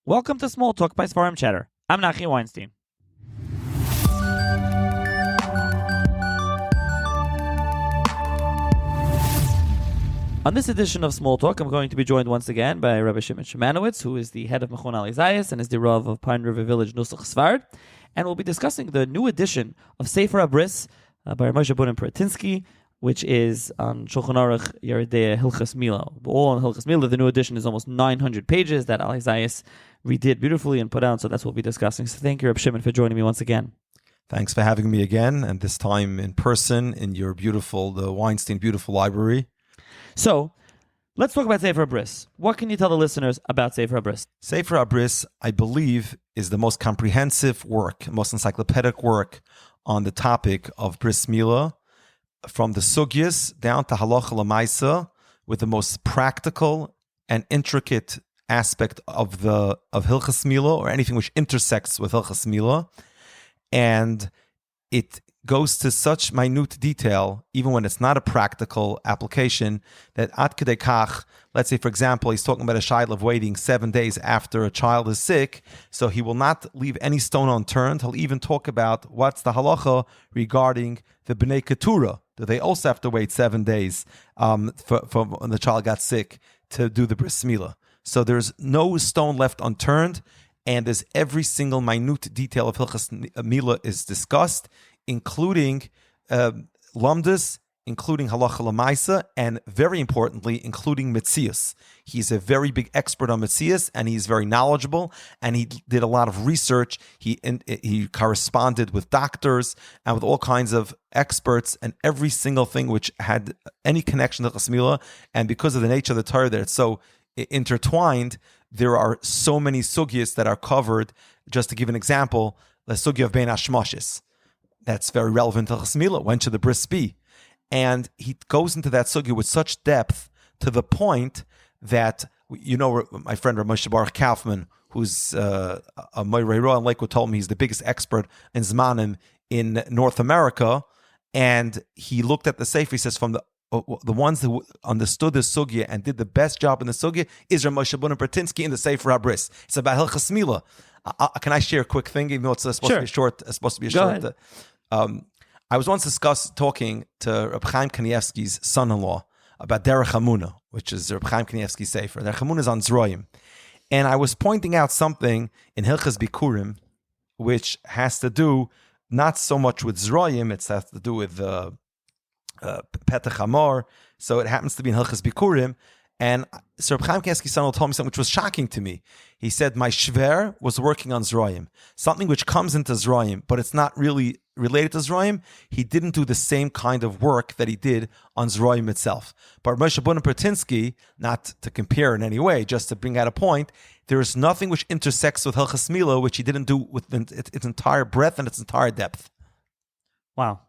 Welcome to SmallTalk by Sefer Chatter. I'm Nachi Weinstein. On this edition of SmallTalk, I'm going to be joined once again by Rabbi Shimon Szimonowitz, who is the head of Mechon Ali Zayas and is the Rav of Pine River Village, Nusach Sfard. And we'll be discussing the new edition of Sefer Habris by Moshe Bunim Peretinsky, which is on Shulchan Aruch Yeridei Hilchas Milah. All on Hilchas Milah. The new edition is almost 900 pages that Ali Zayas redid beautifully and put out, so that's what we'll be discussing. So thank you, Rabbi Shimon, for joining me once again. Thanks for having me again, and this time in person in your the Weinstein beautiful library. So, let's talk about Sefer Bris. What can you tell the listeners about Sefer Bris? Sefer Bris, I believe, is the most comprehensive work, most encyclopedic work on the topic of Bris Milah, from the sugyas down to halacha l'maisa, with the most practical and intricate aspect of Hilchas Milah, or anything which intersects with Hilchas Milah, and it goes to such minute detail, even when it's not a practical application, that ad kedei kach, let's say, for example, he's talking about a shayla of waiting 7 days after a child is sick, so he will not leave any stone unturned. He'll even talk about what's the halacha regarding the bnei keturah. Do they also have to wait 7 days for when the child got sick to do the bris milah? So there's no stone left unturned, and as every single minute detail of Hilchas Milah is discussed, including lamdas, including halacha l'maisa, and very importantly, including metzius. He's a very big expert on metzius, and he's very knowledgeable, and he did a lot of research. He corresponded with doctors and with all kinds of experts, and every single thing which had any connection to Hilchas Milah, and because of the nature of the Torah that it's so intertwined, there are so many sugyas that are covered. Just to give an example, the sugya of bein hashmashis. That's very relevant to Hilchas Milah. When should the bris be? And he goes into that sugya with such depth, to the point that, my friend Rav Moshe Baruch Kaufman, who's a Moirei Roa in Lakewood, told me he's the biggest expert in Zmanim in North America. And he looked at the Sefer. He says, from the ones who understood the sugya and did the best job in the sugya is Rav Moshe Bunim Peretinsky in the Sefer Habris. It's about Hilchas Milah. Can I share a quick thing, even though it's supposed to be short? It's supposed to be a Go short. ahead. I was once talking to Reb Chaim Kanievsky's son-in-law about Derech Hamuna, which is Reb Chaim Kanievsky's Sefer. Derech Hamuna is on Zroim. And I was pointing out something in Hilchas Bikurim, which has to do not so much with Zroim, it has to do with Petach Hamor. So it happens to be in Hilchas Bikurim. And Sir Reb Chaim Kanievsky's son-in-law told me something which was shocking to me. He said, my shver was working on Zroim, something which comes into Zroim, but it's not really related to Zroim. He didn't do the same kind of work that he did on Zroim itself. But Moshe Bunim Peretinsky, not to compare in any way, just to bring out a point, there is nothing which intersects with Hilchas Milah which he didn't do with its entire breadth and its entire depth. Wow.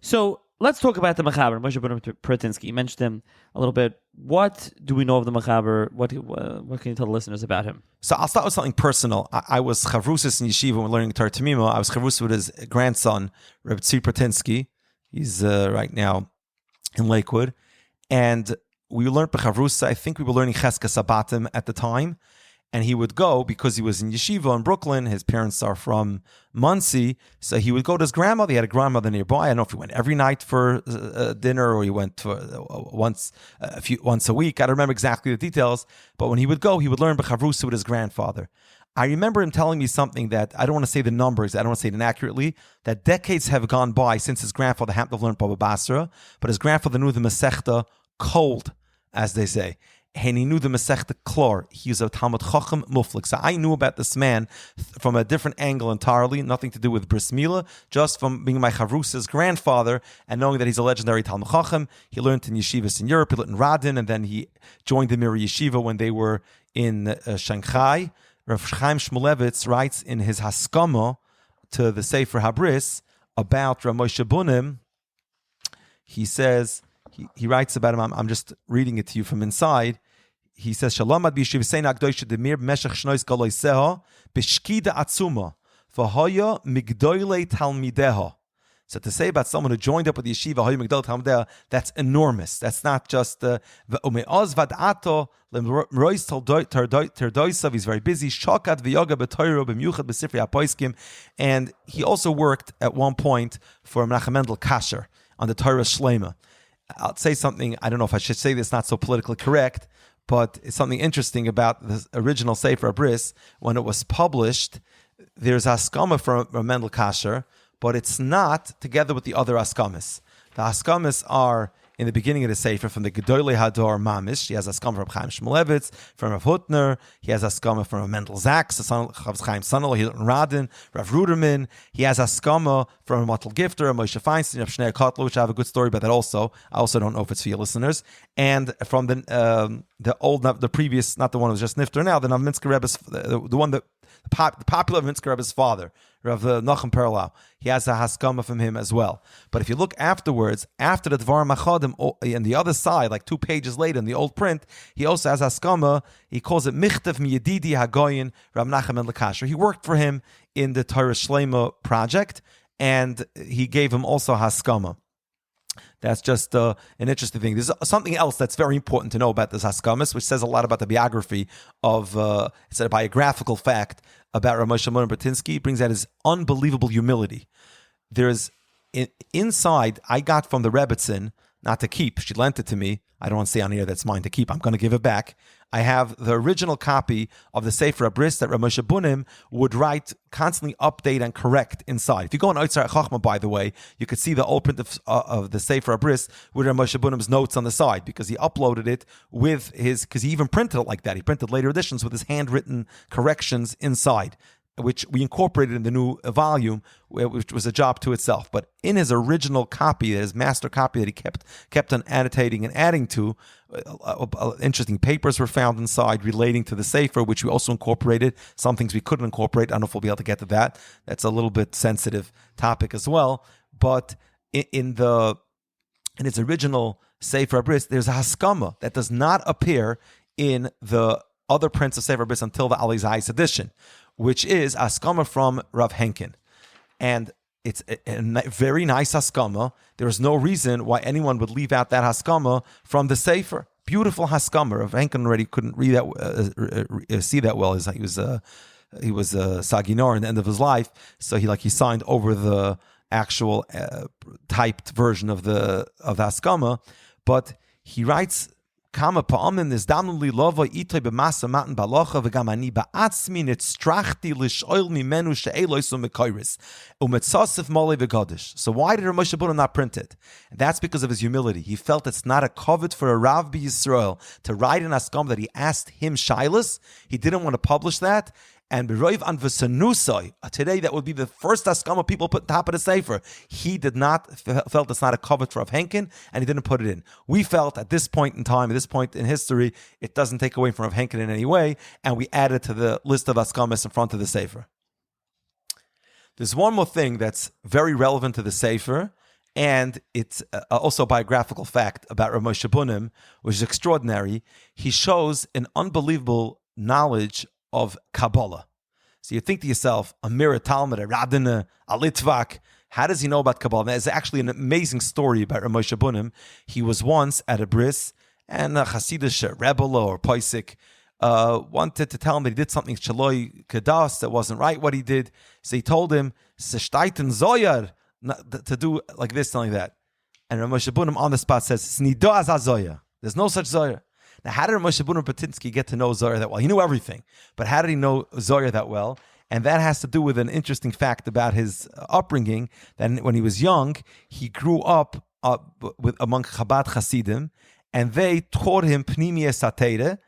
So let's talk about the Mechaber, Moshe Bunim Peretinsky. You mentioned him a little bit. What do we know of the Mechaber? What can you tell the listeners about him? So I'll start with something personal. I was chavrusis in yeshiva when learning Torah Tamima. I was chavrusis with his grandson, Reb Tzvi Peretinsky. He's right now in Lakewood. And we learned b'chavrusa. I think we were learning Cheskas Sabatim at the time. And he would go, because he was in yeshiva in Brooklyn, his parents are from Monsey, so he would go to his grandmother. He had a grandmother nearby. I don't know if he went every night for dinner or he went for once a week. I don't remember exactly the details, but when he would go, he would learn b'chavrusa with his grandfather. I remember him telling me something that, I don't want to say the numbers, I don't want to say it inaccurately, that decades have gone by since his grandfather happened to have learned Baba Basra, but his grandfather knew the Masechta cold, as they say. And he knew the Masechta Klor. He was a Talmud Chacham Muflik. So I knew about this man from a different angle entirely, nothing to do with Bris Milah, just from being my Chavrusa's grandfather and knowing that he's a legendary Talmud Chacham. He learned in yeshivas in Europe, he learned in Radin, and then he joined the Miri Yeshiva when they were in Shanghai. Rav Chaim Shmulevitz writes in his Haskama to the Sefer Habris about Rav Moshe Bunim. He says, he writes about him, I'm just reading it to you from inside. He says, Shalom ad b'yeshiv seina akdoisha demir b'meshach shnois galoiseha b'shkida atzuma v'hoya migdoilei talmideha. So to say about someone who joined up with the yeshiva, that's enormous. That's not just he's very busy. And he also worked at one point for Menachem Mendel Kasher on the Torah Shlema. I'll say something, I don't know if I should say this, not so politically correct, but it's something interesting about the original Sefer Bris. When it was published, there's Haskama from Mendel Kasher, but it's not together with the other Haskamas. The Haskamas are in the beginning of the Sefer from the Gedolei Hador Mamish. He has Haskama from Chaim Shmulevitz, from Rav Hutner. He has Haskama from Mendel Zaks, the son of Chaim Sanel, Hilton Radin, Rav Ruderman. He has Haskama from Matel Gifter, Moshe Feinstein, Rav Shneur Kotler, which I have a good story about that also. I also don't know if it's for your listeners. And from the previous, not the one who was just Nifter now, the Novominsker Rebbe's, the one that the popular Minsker Rebbe's father, Rav Nachum Perlau. He has a Haskama from him as well. But if you look afterwards, after the Dvar Machadim, on the other side, like 2 pages later in the old print, he also has Haskama. He calls it Michtav Miyadidi Hagoyin Rav Menachem Mendel Kasher. He worked for him in the Torah Shlema project, and he gave him also Haskama. That's just an interesting thing. There's something else that's very important to know about this Haskamas, which says a lot about the biography of, it's a biographical fact about Rav Moshe Mundin Bratinsky. It brings out his unbelievable humility. There's, inside, I got from the Rebbitzin, not to keep, she lent it to me. I don't want to say on here that's mine to keep. I'm going to give it back. I have the original copy of the Sefer Bris that Rav Moshe Bunim would write, constantly update and correct inside. If you go on Oitzar Chachma, by the way, you could see the old print of the Sefer Bris with Rav Moshe Bunim's notes on the side, because he uploaded it with his, because he even printed it like that. He printed later editions with his handwritten corrections inside, which we incorporated in the new volume, which was a job to itself. But in his original copy, his master copy that he kept on annotating and adding to, interesting papers were found inside relating to the Sefer, which we also incorporated. Some things we couldn't incorporate. I don't know if we'll be able to get to that. That's a little bit sensitive topic as well. But in its original Sefer Bris, there's a Haskama that does not appear in the other prints of Sefer Bris until the Ali Zayis edition, which is Haskama from Rav Henkin. And it's a very nice Haskama. There is no reason why anyone would leave out that Haskama from the Sefer. Beautiful Haskama. Rav Henkin already couldn't read that, see that well. He was a Saginor in the end of his life, so he signed over the actual typed version of the Haskama. But he writes, Kama pa'amin is damnuli lova itoy b'masa matan balocha v'gam ani ba'atzmi nitztrachti l'shoil mimenu she'eloisu mekayris umetzasif mole v'gadish. So why did Rav Moshe Bunim not print it? And that's because of his humility. He felt it's not a covet for a Rav b'Yisrael to write an Haskam that he asked him Shilas. He didn't want to publish that. And B'roiv an v'sanusai, today that would be the first Haskama people put on top of the Sefer. He did not, felt it's not a covet for Rav Henkin, and he didn't put it in. We felt at this point in time, at this point in history, it doesn't take away from Rav Henkin in any way, and we added to the list of Haskamas in front of the Sefer. There's one more thing that's very relevant to the Sefer, and it's also a biographical fact about Rav Moshe Bunim, which is extraordinary. He shows an unbelievable knowledge of Kabbalah. So you think to yourself, a Mira Talmud, a Radina, a Litvak, how does he know about Kabbalah? There's actually an amazing story about Rav Moshe Bunim. He was once at a bris, and a Hasidish Rebbe or Poisik wanted to tell him that he did something Shaloi Kadas that wasn't right what he did. So he told him, Seshtaiten Zoyar, to do like this and like that. And Rav Moshe Bunim on the spot says, Snido az Zoyar. There's no such Zoyar. Now, how did Rav Moshe Bunim Bratinsky get to know Zohar that well? He knew everything, but how did he know Zohar that well? And that has to do with an interesting fact about his upbringing. That when he was young, he grew up among Chabad Hasidim, and they taught him Pnimiyah Satera,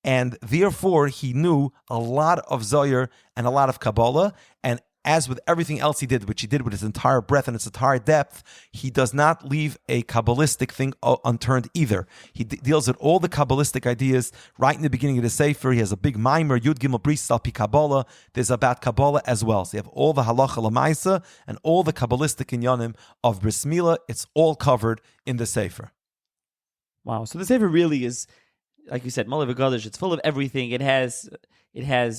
and therefore he knew a lot of Zohar and a lot of Kabbalah. And as with everything else he did, which he did with his entire breadth and its entire depth, he does not leave a Kabbalistic thing unturned either. He deals with all the Kabbalistic ideas right in the beginning of the Sefer. He has a big mimer, Yud Gimel Bris Al Pi Kabbalah. There's about Kabbalah as well. So you have all the Halacha L'Maisa and all the Kabbalistic inyanim of Bris Milah. It's all covered in the Sefer. Wow. So the Sefer really is like you said, Milah v'Gadish. It's full of everything. It has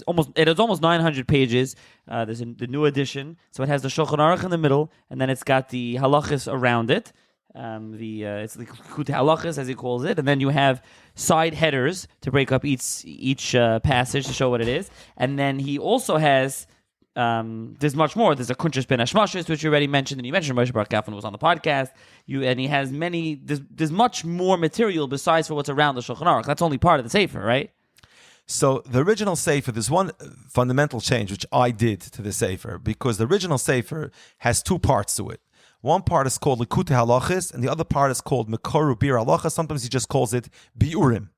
almost 900 pages. There's the new edition, so it has the Shulchan Aruch in the middle, and then it's got the halachas around it. It's the Likutei halachas, as he calls it, and then you have side headers to break up each passage to show what it is, and then he also has. There's much more. There's a Kuntres Ben Hashmashos, which you already mentioned, and you mentioned Moshe Baruch Gafan was on the podcast. And he has many. There's much more material besides for what's around the Shulchan Aruch. That's only part of the Sefer, right? So the original Sefer, there's one fundamental change which I did to the Sefer, because the original Sefer has two parts to it. One part is called Likutei halachas, and the other part is called Mekoru Bir Halacha. Sometimes he just calls it Biurim.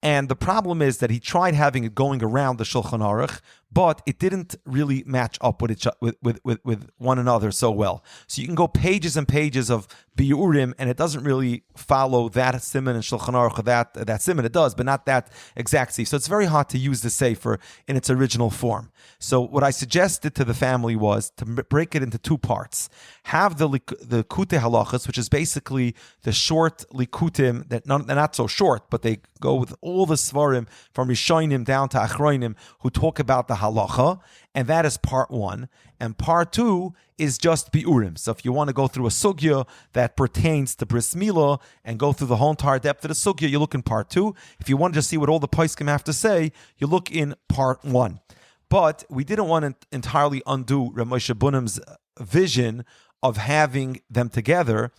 And the problem is that he tried having it going around the Shulchan Aruch, but it didn't really match up with one another so well. So you can go pages and pages of biurim, and it doesn't really follow that simon in Shulchan Aruch, or that simon. It does, but not that exact. So it's very hard to use the Sefer in its original form. So what I suggested to the family was to break it into two parts. Have the Likutei halachas, which is basically the short likutim that they're not so short, but they go with all the svarim from Rishonim down to Achronim who talk about the halacha, and that is part one. And part two is just biurim. So if you want to go through a sugya that pertains to Bris Milah and go through the whole entire depth of the sugya, you look in part two. If you want to just see what all the poskim have to say, you look in part one. But we didn't want to entirely undo Rav Moshe Bunim's vision of having them together.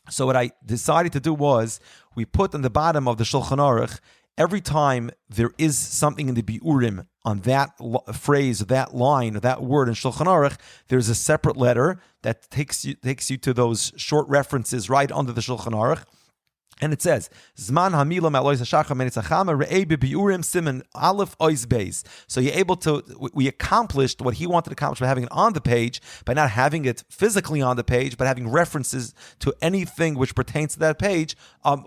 So what I decided to do was, we put on the bottom of the Shulchan Aruch, every time there is something in the biurim on that phrase, that line, or that word in Shulchan Aruch, there's a separate letter that takes you to those short references right under the Shulchan Aruch. And it says, Zman Hamila Ma'alois Hashachar Menitzachama Re'ei Biurim Siman Aleph Ois Beis. So you're able to, we accomplished what he wanted to accomplish by having it on the page, by not having it physically on the page, but having references to anything which pertains to that page,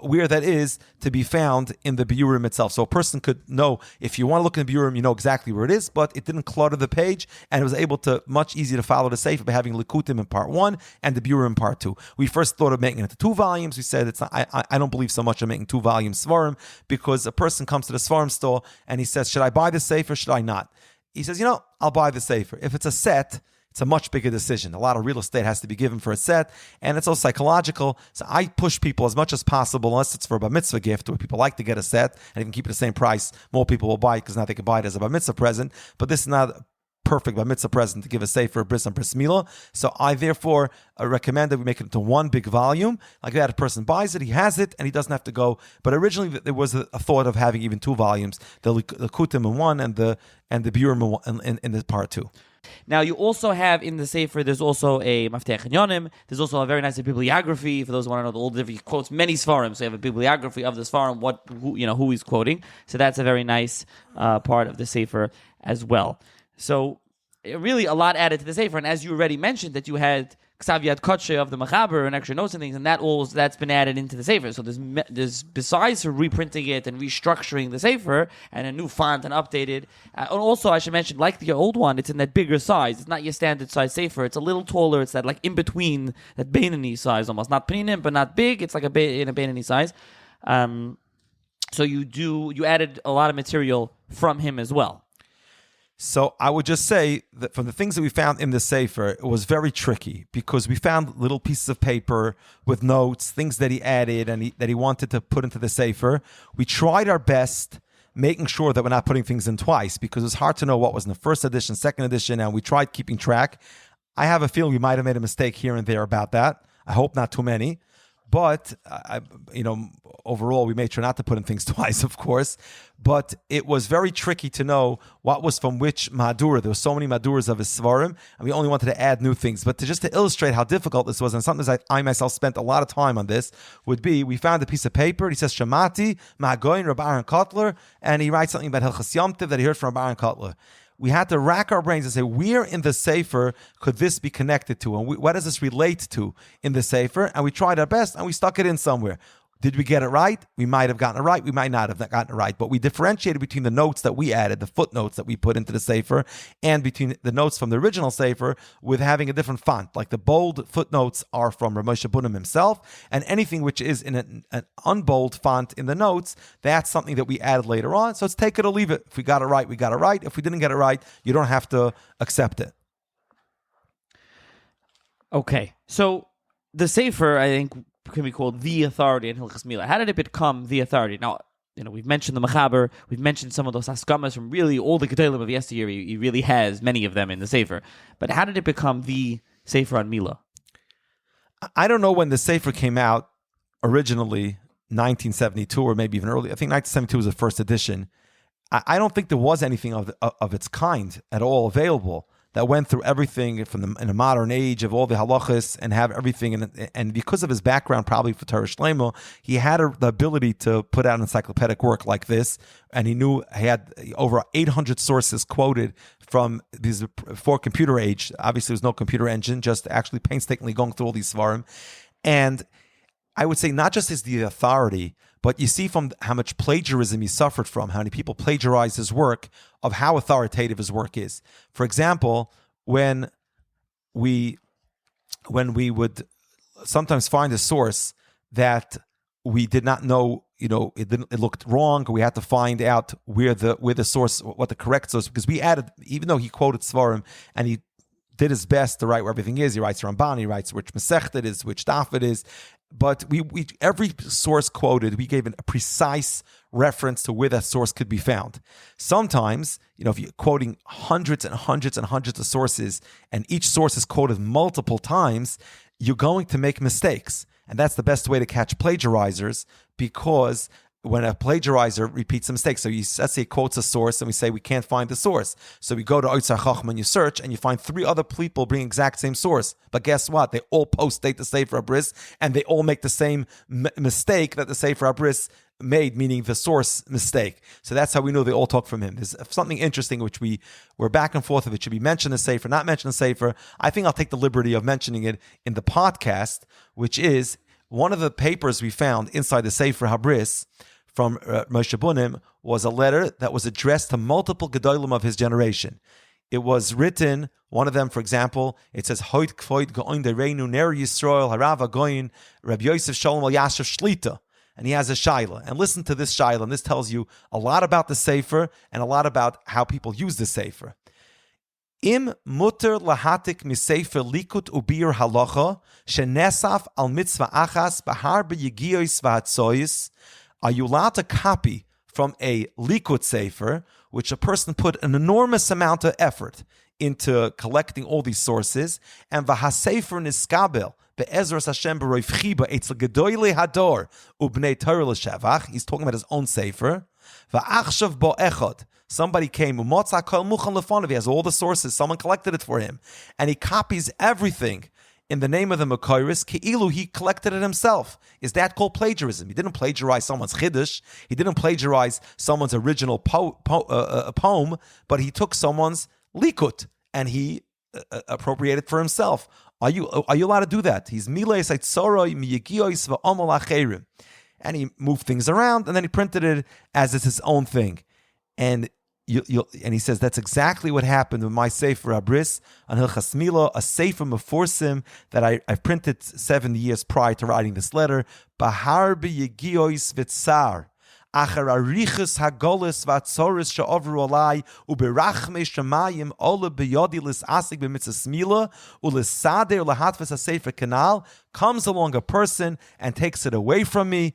where that is to be found in the Biurim itself. So a person could know, if you want to look in the Biurim, you know exactly where it is, but it didn't clutter the page, and it was able to, much easier to follow the Sefer by having Likutim in part one and the Biurim in part two. We first thought of making it into 2 volumes. We said, it's not, I don't believe so much in making 2 volumes Svarim, because a person comes to the Svarim store and he says, should I buy the Sefer, should I not? He says, I'll buy the Sefer. If it's a set, it's a much bigger decision. A lot of real estate has to be given for a set, and it's also psychological. So I push people as much as possible, unless it's for a bar mitzvah gift, where people like to get a set and even keep it the same price. More people will buy it because now they can buy it as a bar mitzvah present. But this is not perfect bar mitzvah present to give a Sefer, Bris, and Bris Milah. So I therefore recommend that we make it into 1 big volume. Like that, a person buys it, he has it, and he doesn't have to go. But originally there was a thought of having even 2 volumes, the Kutim in 1 and the Biurim in the part 2. Now, you also have in the Sefer, there's also a Maftech Yonim. There's also a very nice bibliography for those who want to know all the different. He quotes many Svarim, so you have a bibliography of the Svarim, who he's quoting. So that's a very nice part of the Sefer as well. So really a lot added to the Sefer, and as you already mentioned, that you had Ksav Yad Kodshe of the Machaber and extra notes and things, and that's been added into the Sefer. So there's besides reprinting it and restructuring the Sefer and a new font and updated. And also, I should mention, like the old one, it's in that bigger size. It's not your standard size Sefer. It's a little taller. It's that like in between, that Beinani size almost, not Pninim but not big. It's like in a Beinani size. So you added a lot of material from him as well. So I would just say that from the things that we found in the Sefer, it was very tricky, because we found little pieces of paper with notes, things that he added and that he wanted to put into the Sefer. We tried our best making sure that we're not putting things in twice, because it's hard to know what was in the first edition, second edition, and we tried keeping track. I have a feeling we might have made a mistake here and there about that. I hope not too many. But, overall, we made sure not to put in things twice, of course. But it was very tricky to know what was from which Madura. There were so many Maduras of his Svarim, and we only wanted to add new things. But to illustrate how difficult this was, and something that I myself spent a lot of time on this, would be, we found a piece of paper, and he says, Shamati, Ma'agoyin, Rabbi Aaron Kotler, and he writes something about Hilchas Yom Tov that he heard from Rabbi Aaron Kotler. We had to rack our brains and say, where in the Sefer could this be connected to? And what does this relate to in the Sefer? And we tried our best, and we stuck it in somewhere. Did we get it right? We might have gotten it right. We might not have gotten it right. But we differentiated between the notes that we added, the footnotes that we put into the Sefer, and between the notes from the original Sefer with having a different font. Like the bold footnotes are from Rav Moshe Bunim himself, and anything which is in an unbold font in the notes, that's something that we added later on. So it's take it or leave it. If we got it right, we got it right. If we didn't get it right, you don't have to accept it. Okay, so the Sefer, I think, can be called the authority in Hilchas Milah. How did it become the authority? Now, we've mentioned the Mechaber, we've mentioned some of those Haskamas from really all the Gedolim of yesteryear. He really has many of them in the Sefer. But how did it become the Sefer on Milah? I don't know when the Sefer came out originally, 1972 or maybe even early. I think 1972 was the first edition. I don't think there was anything of its kind at all available that went through everything in a modern age of all the halachas and have everything. And because of his background, probably for Torah Shleimo, he had the ability to put out an encyclopedic work like this. And he knew he had over 800 sources quoted from these for computer age. Obviously, there was no computer engine, just actually painstakingly going through all these svarim. And I would say not just is the authority, but you see from how much plagiarism he suffered from, how many people plagiarized his work, of how authoritative his work is. For example, when we would sometimes find a source that we did not know, it looked wrong, or we had to find out where the source, what the correct source, because we added, even though he quoted Svarim and he did his best to write where everything is. He writes Ramban, he writes which Masechet it is, which Daf it is. But we every source quoted, we gave a precise reference to where that source could be found. Sometimes, if you're quoting hundreds and hundreds and hundreds of sources, and each source is quoted multiple times, you're going to make mistakes. And that's the best way to catch plagiarizers, because when a plagiarizer repeats a mistake, so let's say he quotes a source and we say we can't find the source. So we go to Oitzar Chacham and you search and you find 3 other people bring exact same source. But guess what? They all post-date the Sefer Habris and they all make the same mistake that the Sefer Habris made, meaning the source mistake. So that's how we know they all talk from him. There's something interesting which we're back and forth of. It should be mentioned in Sefer, not mentioned in Sefer. I think I'll take the liberty of mentioning it in the podcast, which is one of the papers we found inside the Sefer Habris from Moshe Bunim was a letter that was addressed to multiple Gedolim of his generation. It was written, one of them, for example, it says, Hoyt kvoid goin dereinu ner Yisrael harava goin Reb Yosef Shalom al Yashav Shlita. And he has a shaila. And listen to this shaila, and this tells you a lot about the Sefer and a lot about how people use the Sefer. Im mutter lahatik misefer likut ubir halacha shenesaf al mitzvah achas bahar b'yigiyos v'hatzoyis. Are you allowed to copy from a Likud Sefer, which a person put an enormous amount of effort into collecting all these sources, and v'hasefer niskabel be'ezras Hashem b'roiv chiba etzel gedoyle hador ubnei Torah l'shevach. He's talking about his own Sefer. V'achshav bo echad. Somebody came, u'motza kol muchan lefonav. He has all the sources. Someone collected it for him, and he copies everything in the name of the Mekayris, Ke'ilu, he collected it himself. Is that called plagiarism? He didn't plagiarize someone's Chiddush. He didn't plagiarize someone's original poem, but he took someone's Likut and he appropriated for himself. Are you allowed to do that? He's Milah Saitzoroi Miyagiois Va'omol Acherim. And he moved things around and then he printed it as it's his own thing. And he says that's exactly what happened with my Sefer Habris on Hilchas Milah, a Sefer Meforsim that I've printed 70 years prior to writing this letter. Bahar b'yigiois v'tzar, achar arichus hagolis v'atzoris she'ovru alai, u'berachmei shemayim ola b'yodi l's'asik b'mitzvahs Milah, u'l'sader l'hatves ha-Sefer Kanal, comes along a person and takes it away from me.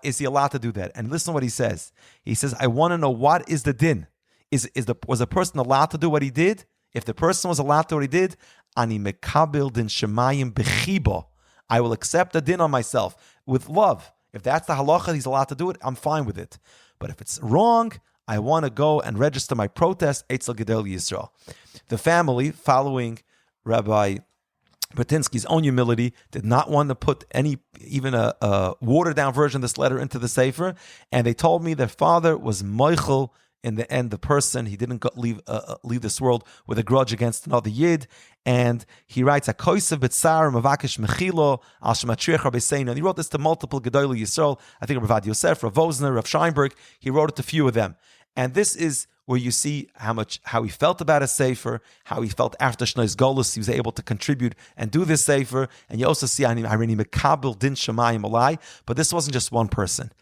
Is he allowed to do that? And listen to what he says. He says, I want to know, what is the din? Was the person allowed to do what he did? If the person was allowed to do what he did, ani mekabel din shemayim bechibo. I will accept the din on myself with love. If that's the halacha, he's allowed to do it, I'm fine with it. But if it's wrong, I want to go and register my protest, Eitzel Gedol Yisrael. The family, following Rabbi Bratinsky's own humility, did not want to put even a watered-down version of this letter into the Sefer, and they told me their father was moichel in the end, the person, he didn't leave this world with a grudge against another Yid. And he writes, "Akoisav b'tzar mavakish mechilo al shematriach Rabbi Seina." And he wrote this to multiple Gedolei Yisrael. I think Rav Yosef, Rav Wosner, Rav Scheinberg. He wrote it to a few of them. And this is where you see how he felt about a Sefer, how he felt after Shnois Golus, he was able to contribute and do this Sefer. And you also see Harini Mekabel Din Shemayim Alai. But this wasn't just one person.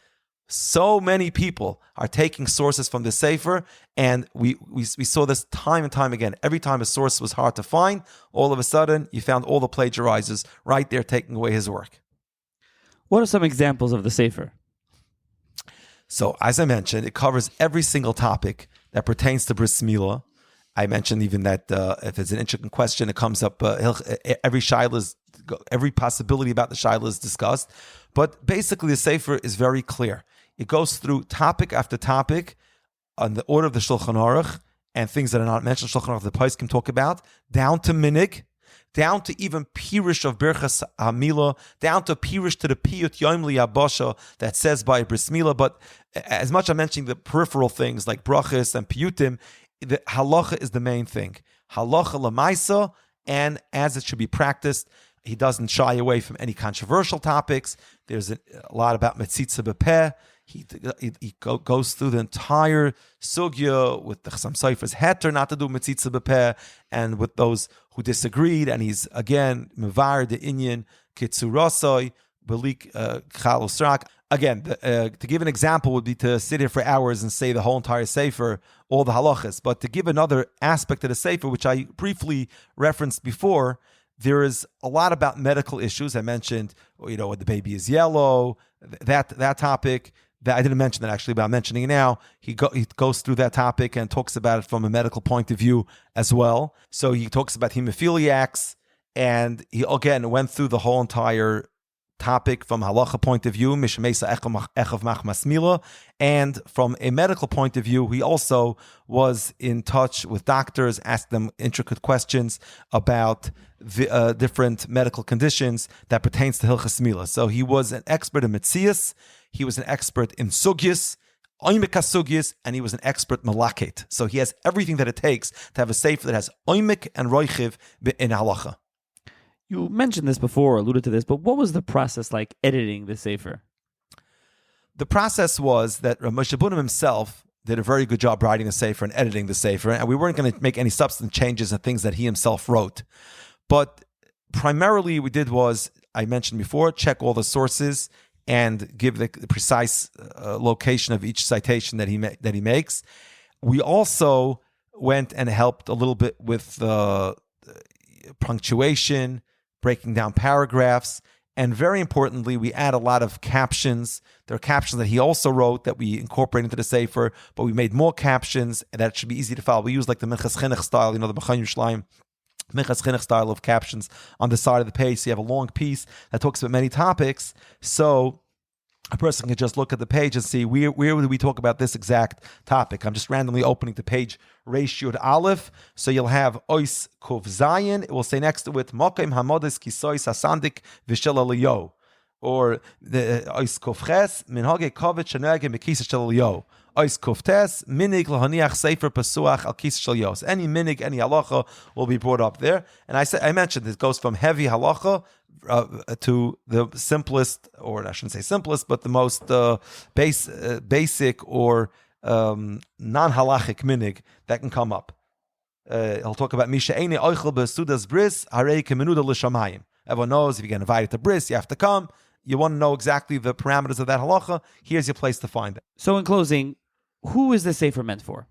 So many people are taking sources from the Sefer, and we saw this time and time again. Every time a source was hard to find, all of a sudden you found all the plagiarizers right there taking away his work. What are some examples of the Sefer? So, as I mentioned, it covers every single topic that pertains to Bris Milah. I mentioned even that if it's an intricate question, it comes up, every possibility about the Shaila is discussed. But basically, the Sefer is very clear. It goes through topic after topic on the order of the Shulchan Aruch and things that are not mentioned in Shulchan Aruch the Pais can talk about, down to Minig, down to even Pirush of Birchas HaMilah, down to Pirush to the Piyut Yom Liyabasha that says by Bris Milah. But as much I'm mentioning the peripheral things like Brachas and Piyutim, the halacha is the main thing. Halacha lemaisa, and as it should be practiced. He doesn't shy away from any controversial topics. There's a lot about Metzitza B'Peh. He goes through the entire sugya with the Chassam Sofer's heter not to do Metzitza B'Peh, and with those who disagreed. And he's, again, Mevar the Inyan, Kitzurasoi, Belik Chal Usrak. Again, to give an example would be to sit here for hours and say the whole entire Sefer, all the halachas. But to give another aspect of the Sefer, which I briefly referenced before, there is a lot about medical issues. I mentioned, when the baby is yellow, that topic. That I didn't mention that actually, but I'm mentioning it now. He goes through that topic and talks about it from a medical point of view as well. So he talks about hemophiliacs, and he again went through the whole entire topic from halacha point of view, mishmesa echav machmas milah, and from a medical point of view, he also was in touch with doctors, asked them intricate questions about the different medical conditions that pertains to hilchas milah. So he was an expert in mitzias, he was an expert in sugyas, oimik sugyas, and he was an expert malaket. So he has everything that it takes to have a sefer that has oimik and roichiv in halacha. You mentioned this before, alluded to this, but what was the process like editing the Sefer? The process was that Rav Moshe Bunim himself did a very good job writing the Sefer and editing the Sefer, and we weren't going to make any substantive changes and things that he himself wrote. But primarily what we did was, I mentioned before, check all the sources and give the precise location of each citation that he makes. We also went and helped a little bit with punctuation, breaking down paragraphs, and very importantly, we add a lot of captions. There are captions that he also wrote that we incorporate into the Sefer, but we made more captions that should be easy to follow. We use like the Minchas Chinuch style, the B'chaim Yerushalayim Minchas Chinuch style of captions on the side of the page. So you have a long piece that talks about many topics. So a person can just look at the page and see where do we talk about this exact topic. I'm just randomly opening the page Reish Yud Aleph. So you'll have Ois Kuf Zayin. It will say next to it Mokim Hamodes Kisois Hasandik Vishel Aliyo, or the Ois Kuf Ches Minhage Kovet Shenege Mekisa Shel Aliyo. Ois Kuf Tes Minig Lahaniach Sefer Pesuach Al Kisa Shel Yos. Any minig, any halacha will be brought up there. And I mentioned it goes from heavy halacha to the simplest, or I shouldn't say simplest, but the most basic or non-halachic minig that can come up. He'll talk about Misha Eini Oichel Besudas Bris Harei Kemenuda L'Shamayim. Everyone knows if you get invited to Bris, you have to come. You want to know exactly the parameters of that halacha. Here's your place to find it. So in closing, who is the Sefer meant for?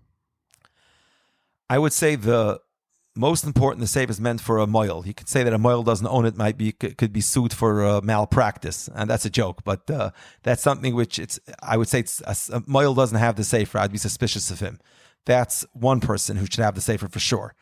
I would say the most important, the Sefer is meant for a moil. You could say that a moil doesn't own it, could be sued for malpractice, and that's a joke. But that's something which I would say a moil doesn't have the Sefer. I'd be suspicious of him. That's one person who should have the Sefer for sure.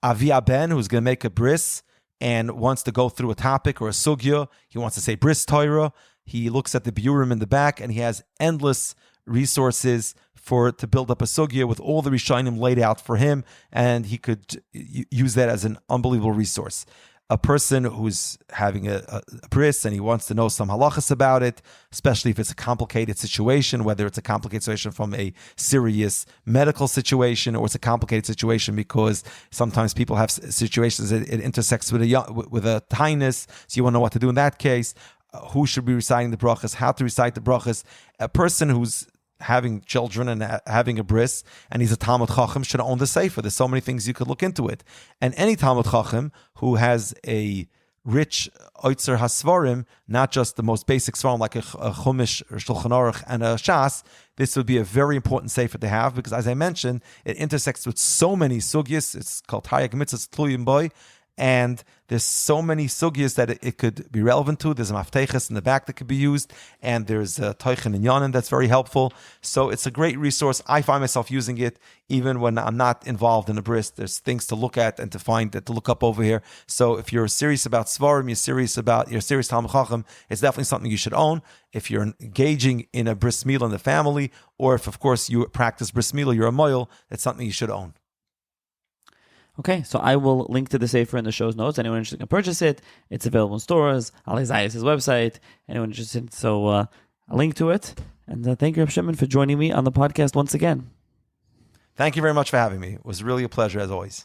Avi Ben, who's going to make a bris and wants to go through a topic or a sugya. He wants to say bris Torah. He looks at the biurim in the back, and he has endless resources to build up a sugya with all the Rishonim laid out for him, and he could use that as an unbelievable resource. a person who's having a bris and he wants to know some halachas about it, especially if it's a complicated situation, whether it's a complicated situation from a serious medical situation or it's a complicated situation because sometimes people have situations that it intersects with a tinus, so you want to know what to do in that case, who should be reciting the brachas, how to recite the brachas. A person who's having children and having a bris, and he's a Talmud Chacham, should own the Sefer. There's so many things you could look into it. And any Talmud Chacham who has a rich Oitzer HaSvarim, not just the most basic Svarim like a Chumash or Shulchan Aruch and a Shas, this would be a very important Sefer to have because, as I mentioned, it intersects with so many sugyas. It's called Hayek Mitzvahs Tluyim Boy, and there's so many sugyas that it could be relevant to. There's a mafteches in the back that could be used, and there's a toichen and yanin that's very helpful. So it's a great resource. I find myself using it even when I'm not involved in a bris. There's things to look at and to find that to look up over here. So if you're serious about svarim, you're serious Talmud Chacham, it's definitely something you should own. If you're engaging in a bris milah in the family, or if of course you practice bris milah, you're a moil, it's something you should own. Okay, so I will link to the Sefer in the show's notes. Anyone interested can purchase it. It's available in stores, Ali Zayas' website. Anyone interested, so a link to it. And thank you, Reb Shimon, for joining me on the podcast once again. Thank you very much for having me. It was really a pleasure, as always.